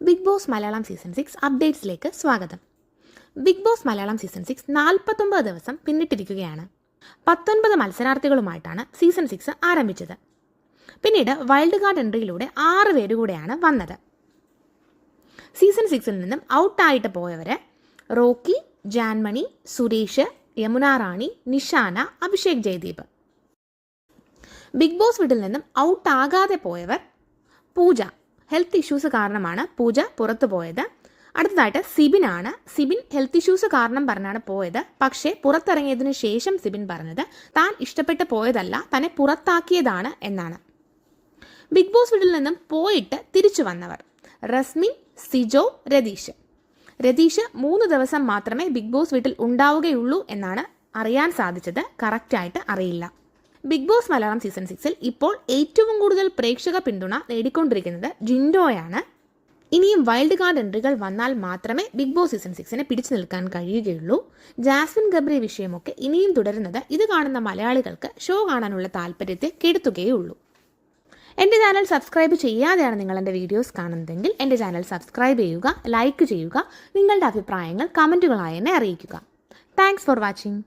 Big boss Malayalam season 6 അപ്ഡേറ്റ്സിലേക്ക് സ്വാഗതം. Big boss Malayalam season 6 49 ദിവസം പിന്നിട്ടിരിക്കുകയാണ്. 19 മത്സരാർത്ഥികളുമായിട്ടാണ് സീസൺ 6 ആരംഭിച്ചത്. പിന്നീട് വൈൽഡ് കാർഡ് എൻട്രിയിലൂടെ 6 പേര് കൂടെയാണ് വന്നത്. സീസൺ 6ൽ നിന്നും ഔട്ടായിട്ട് പോയവര് റോക്കി, ജാൻമണി, സുരേഷ്, യമുന റാണി, നിഷാന, അഭിഷേക് ജയദീപ്. ബിഗ് ബോസ് വീട്ടിൽ നിന്നും ഔട്ടാകാതെ പോയവർ പൂജ. ഹെൽത്ത് ഇഷ്യൂസ് കാരണമാണ് പൂജ പുറത്തു പോയത്. അടുത്തതായിട്ട് സിബിനാണ്. സിബിൻ ഹെൽത്ത് ഇഷ്യൂസ് കാരണം പറഞ്ഞാണ് പോയത്. പക്ഷേ പുറത്തിറങ്ങിയതിനു ശേഷം സിബിൻ പറഞ്ഞത് താൻ ഇഷ്ടപ്പെട്ട് പോയതല്ല, തന്നെ പുറത്താക്കിയതാണ് എന്നാണ്. ബിഗ് ബോസ് വീട്ടിൽ നിന്നും പോയിട്ട് തിരിച്ചു വന്നവർ റസ്മിൻ, സിജോ, രതീഷ്. രതീഷ് 3 ദിവസം മാത്രമേ ബിഗ് ബോസ് വീട്ടിൽ ഉണ്ടാവുകയുള്ളൂ എന്നാണ് അറിയാൻ സാധിച്ചത്. കറക്റ്റായിട്ട് അറിയില്ല. ബിഗ് ബോസ് മലയാളം സീസൺ 6ൽ ഇപ്പോൾ ഏറ്റവും കൂടുതൽ പ്രേക്ഷക പിന്തുണ നേടിക്കൊണ്ടിരിക്കുന്നത് ജിൻഡോയാണ്. ഇനിയും വൈൽഡ് കാർഡ് എൻട്രികൾ വന്നാൽ മാത്രമേ ബിഗ് ബോസ് സീസൺ 6നെ പിടിച്ചു നിൽക്കാൻ കഴിയുകയുള്ളൂ. ജാസ്മിൻ ഗബ്രി വിഷയമൊക്കെ ഇനിയും തുടരുന്നത് ഇത് കാണുന്ന മലയാളികൾക്ക് ഷോ കാണാനുള്ള താല്പര്യത്തെ കെടുത്തുകയുള്ളൂ. എൻ്റെ ചാനൽ സബ്സ്ക്രൈബ് ചെയ്യാതെയാണ് നിങ്ങൾ എൻ്റെ വീഡിയോസ് കാണുന്നതെങ്കിൽ എൻ്റെ ചാനൽ സബ്സ്ക്രൈബ് ചെയ്യുക, ലൈക്ക് ചെയ്യുക, നിങ്ങളുടെ അഭിപ്രായങ്ങൾ കമൻറ്റുകളായി എന്നെ അറിയിക്കുക. Thanks for watching.